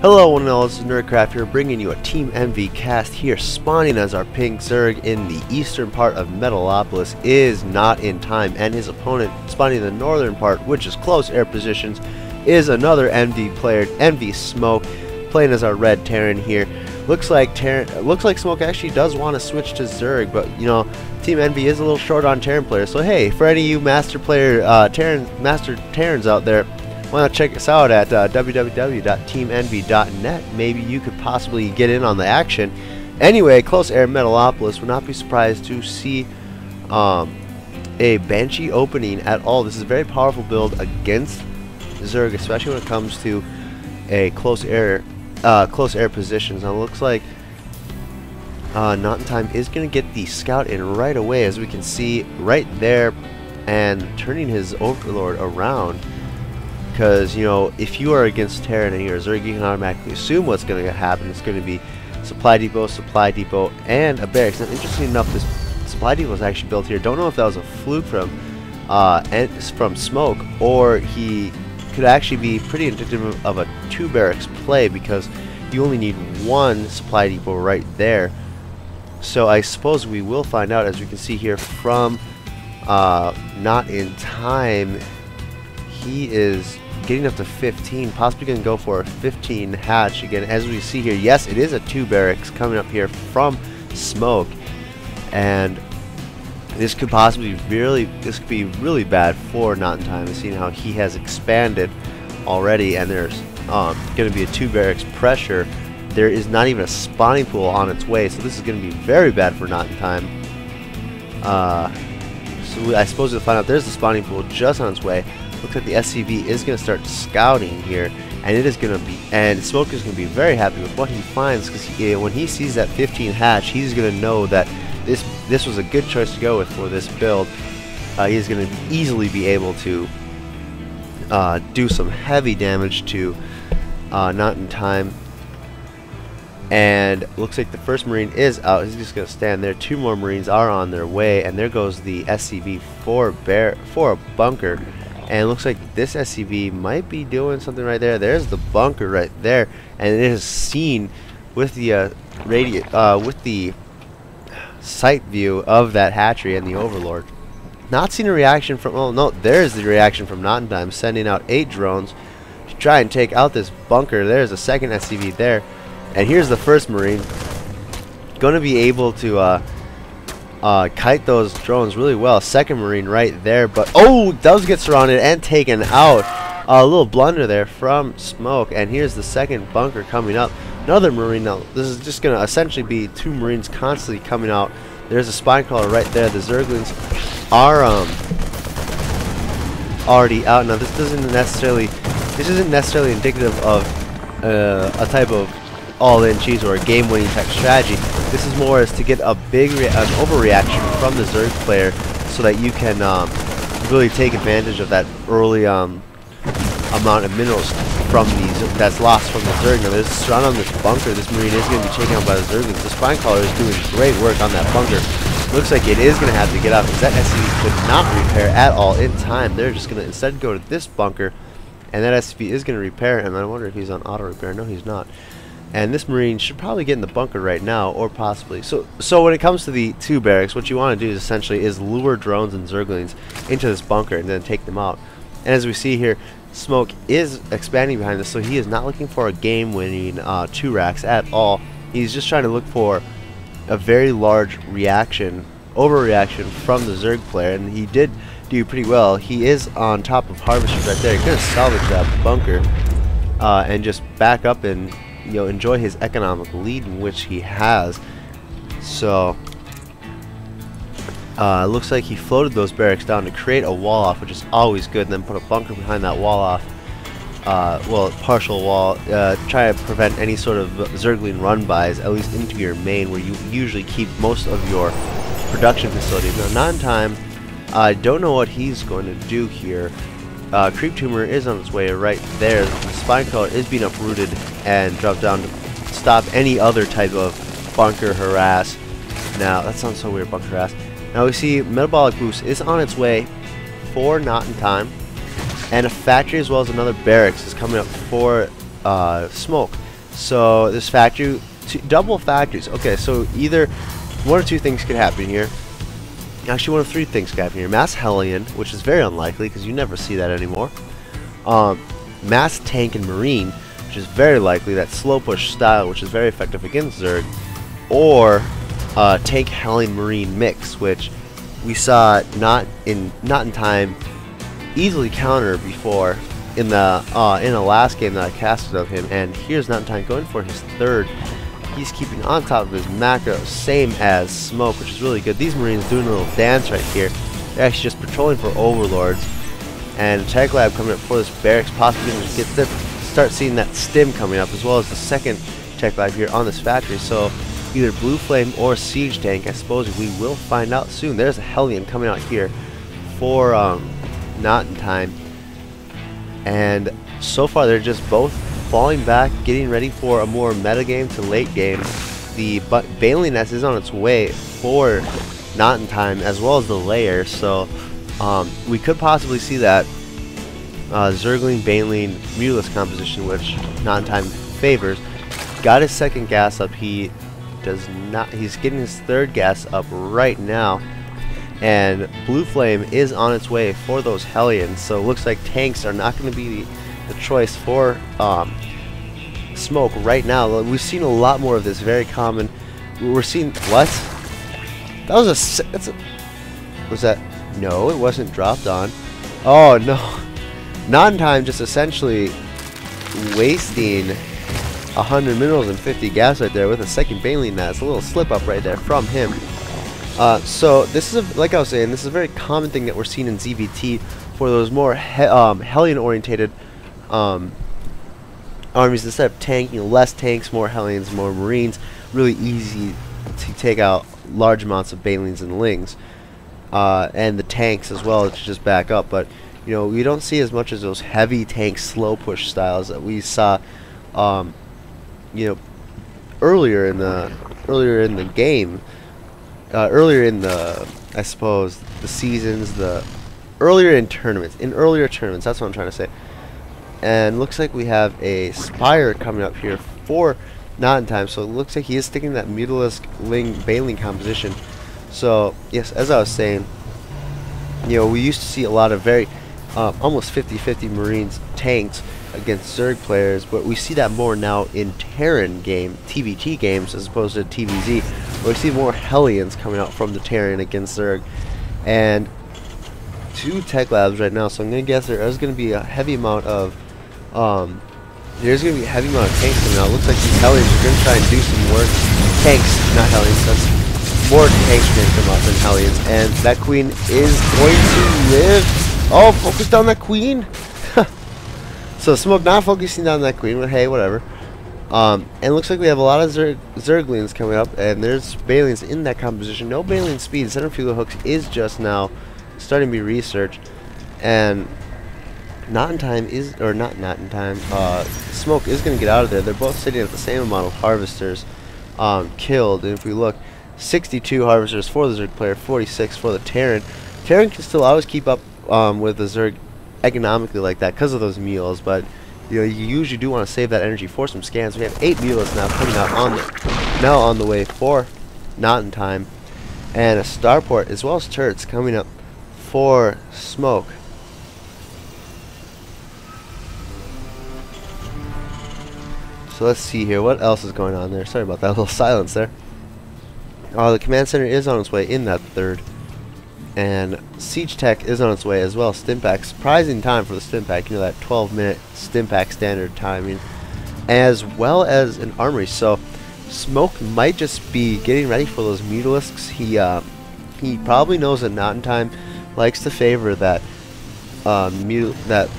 Hello one and all, this is Nerdcraft here, bringing you a Team Envy cast here, spawning as our pink Zerg in the eastern part of Metalopolis is not in time, and his opponent spawning in the northern part, which is close air positions, is another Envy player, envySmoke, playing as our red Terran here. Looks like Smoke actually does want to switch to Zerg, but you know, Team Envy is a little short on Terran players. So hey, for any of you master Terrans out there, why not check us out at www.teamenvy.net. Maybe you could possibly get in on the action. Anyway, close air Metalopolis, would not be surprised to see a Banshee opening at all. This is a very powerful build against Zerg, especially when it comes to a close air positions. Now it looks like notintime is going to get the scout in right away, as we can see right there, and turning his overlord around. Because, you know, if you are against Terran and you're a Zerg, you can automatically assume what's going to happen. It's going to be supply depot, and a barracks. Now, interesting enough, this supply depot was actually built here. Don't know if that was a fluke from Smoke, or he could actually be pretty indicative of a 2 barracks play, because you only need 1 supply depot right there. So I suppose we will find out, as we can see here from Not in Time. He is getting up to 15, possibly going to go for a 15 hatch again. As we see here, yes, it is a 2 barracks coming up here from Smoke, and this could possibly be really bad for Not in Time, seeing how he has expanded already, and there's going to be a 2 barracks pressure. There is not even a spawning pool on its way, so this is going to be very bad for Not in Time. So I suppose we'll find out. There's the spawning pool just on its way. Looks like the SCV is going to start scouting here, and it is going to be, and Smoke is going to be very happy with what he finds, because when he sees that 15 hatch, he's going to know that this was a good choice to go with for this build. He's going to easily be able to do some heavy damage to Not in Time. And looks like the first Marine is out. He's just going to stand there. 2 more Marines are on their way, and there goes the SCV for a bunker. And it looks like this SCV might be doing something right there. There's the bunker right there, and it is seen with the with the sight view of that hatchery and the overlord. Not seen a reaction from. Oh no, there's the reaction from Not in Time, sending out 8 drones to try and take out this bunker. There's a second SCV there, and here's the first Marine, going to be able to kite those drones really well. Second Marine right there, but oh, does get surrounded and taken out. A little blunder there from Smoke, and here's the second bunker coming up. Another Marine. Now this is just going to essentially be 2 Marines constantly coming out. There's a spine crawler right there. The Zerglings are already out. Now this isn't necessarily indicative of a type of all-in cheese or a game-winning type strategy. This is more as to get a big an overreaction from the Zerg player, so that you can really take advantage of that early amount of minerals from that's lost from the Zerg. Now there's a surround on this bunker. This Marine is going to be taken out by the Zerglings. The spine caller is doing great work on that bunker. Looks like it is going to have to get out, because that SCV could not repair at all in time. They're just going to instead go to this bunker, and that SCV is going to repair, and I wonder if he's on auto repair. No, he's not. And this Marine should probably get in the bunker right now, or possibly. So when it comes to the 2 barracks, what you want to do is essentially lure drones and Zerglings into this bunker and then take them out. And as we see here, Smoke is expanding behind this, so he is not looking for a game-winning 2 racks at all. He's just trying to look for a very large overreaction from the Zerg player, and he did do pretty well. He is on top of harvesters right there. He's going to salvage that bunker and just back up and enjoy his economic lead, in which he has. So looks like he floated those barracks down to create a wall off, which is always good, and then put a bunker behind that wall off. Well, partial wall, try to prevent any sort of Zergling run-bys, at least into your main, where you usually keep most of your production facilities. Now, Not in Time, I don't know what he's going to do here. Creep Tumor is on its way right there. The spine color is being uprooted and dropped down to stop any other type of bunker harass. Now, that sounds so weird, bunker harass. Now we see Metabolic Boost is on its way for Not in Time. And a factory as well as another barracks is coming up for Smoke. So this factory, double factories. Okay, so either one or two things could happen here. Actually, one of three things could happen here. Mass Hellion, which is very unlikely because you never see that anymore. Mass Tank and Marine, which is very likely. That slow push style, which is very effective against Zerg. Or Tank Hellion Marine mix, which we saw not in time easily counter before in the last game that I casted of him. And here's Not in Time going for his third. He's keeping on top of his macro, same as Smoke, which is really good. These Marines doing a little dance right here. They're actually just patrolling for overlords. And Tech Lab coming up for this barracks, possibly going to start seeing that stim coming up, as well as the second Tech Lab here on this factory. So either Blue Flame or Siege Tank, I suppose we will find out soon. There's a Hellion coming out here for Not in Time. And so far they're just both falling back, getting ready for a more meta game to late game. The Baneling Nest is on its way for Not in Time, as well as the layer. So we could possibly see that Zergling, Baneling, Mulus composition, which Not in Time favors. Got his second gas up. He does not. He's getting his third gas up right now. And Blue Flame is on its way for those Hellions. So it looks like tanks are not going to be the choice for Smoke right now. We've seen a lot more of this. Very common. We're seeing what? That was was that? No, it wasn't dropped on. Oh no! Not in Time, just essentially wasting 100 minerals and 50 gas right there with a second Baneling Nest. A little slip up right there from him. So this is like I was saying, this is a very common thing that we're seeing in ZVT for those more Hellion orientated armies. Instead of tanking, less tanks, more Hellions, more Marines. Really easy to take out large amounts of Banelings and Lings, and the tanks as well to just back up. But you know, we don't see as much as those heavy tank slow push styles that we saw you know, earlier in the game. Earlier in the, I suppose, the seasons, earlier tournaments, that's what I'm trying to say. And looks like we have a Spire coming up here for Not in Time, so it looks like he is sticking that Mutalisk Baneling composition. So, yes, as I was saying, you know, we used to see a lot of very, almost 50-50 Marines tanks against Zerg players, but we see that more now in Terran TVT games as opposed to TVZ, where we see more Hellions coming out from the Terran against Zerg. And 2 Tech Labs right now, so I'm gonna guess there is gonna be a heavy amount of tanks coming out. Looks like these Hellions are gonna try and do some work. Tanks, not Hellions. That's more tanks are gonna come out than Hellions, and that Queen is going to live. Oh, focus on that Queen. So Smoke not focusing on that Queen, but hey, whatever. And it looks like we have a lot of Zerglings coming up, and there's Banelings in that composition. No Baneling speed. Centrifugal hooks is just now starting to be researched, and Not in Time is, or not in time. Smoke is going to get out of there. They're both sitting at the same amount of harvesters killed. And if we look, 62 harvesters for the Zerg player, 46 for the Terran. Terran can still always keep up with the Zerg economically like that because of those mules, but you know, you usually do want to save that energy for some scans. We have 8 mules now coming out on the way for Not in Time, and a starport as well as turrets coming up for Smoke. So let's see here, what else is going on there? Sorry about that little silence there. The command center is on its way in that third. And Siege Tech is on its way as well. Stimpack, surprising time for the Stimpack. You know, that 12-minute Stimpack standard timing, as well as an armory. So Smoke might just be getting ready for those Mutalisks. He probably knows that Not in Time likes to favor that that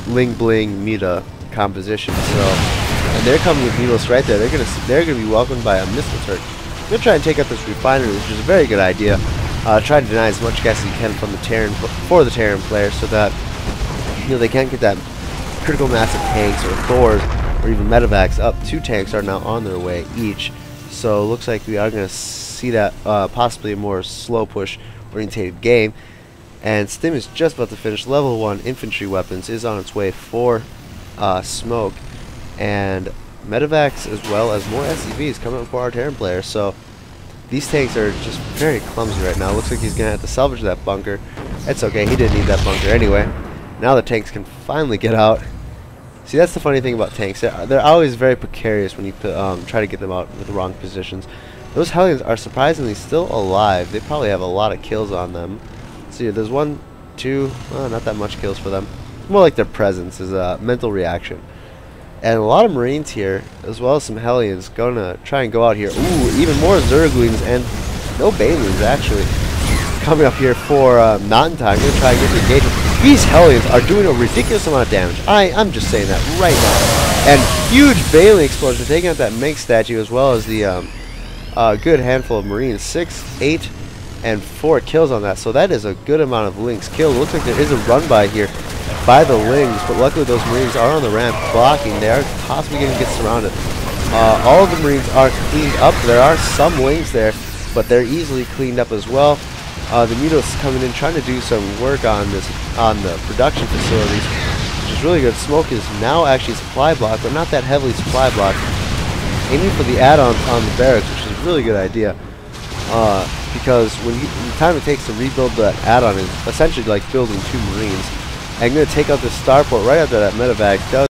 Ling Bling Muta composition. So, and they're coming with Mutalisks right there. They're gonna be welcomed by a missile turret. They're gonna try and take out this refinery, which is a very good idea. Try to deny as much gas as you can from the Terran for the Terran player, so that you know they can't get that critical mass of tanks or Thors or even medevacs. Up 2 tanks are now on their way each, so it looks like we are going to see that possibly a more slow push orientated game. And Stim is just about to finish. Level 1 infantry weapons is on its way for Smoke, and medevacs as well as more SCVs coming up for our Terran players. So these tanks are just very clumsy right now. Looks like he's gonna have to salvage that bunker. It's okay, he didn't need that bunker anyway. Now the tanks can finally get out. See, that's the funny thing about tanks. They're always very precarious when you try to get them out with the wrong positions. Those Hellions are surprisingly still alive. They probably have a lot of kills on them. See, there's 1, 2, not that much kills for them. More like their presence is a mental reaction. And a lot of Marines here, as well as some Hellions, gonna try and go out here. Ooh, even more Zerglings and no Banelings actually coming up here for Notintime. Gonna try and get the engagement. These Hellions are doing a ridiculous amount of damage. I'm just saying that right now. And huge Baneling explosion taking out that Mink statue as well as the good handful of Marines. 6, 8, and 4 kills on that. So that is a good amount of Lings killed. Looks like there is a run by here by the Lings, but luckily those Marines are on the ramp blocking. They are possibly going to get surrounded. All of the Marines are cleaned up. There are some Lings there, but they're easily cleaned up as well. The Mutos coming in trying to do some work on the production facilities, which is really good. Smoke is now actually supply block, but not that heavily supply block. Aiming for the add-ons on the barracks, which is a really good idea. Because the time it takes to rebuild that add-on is essentially like building 2 Marines. I'm going to take out this starport right after that medevac does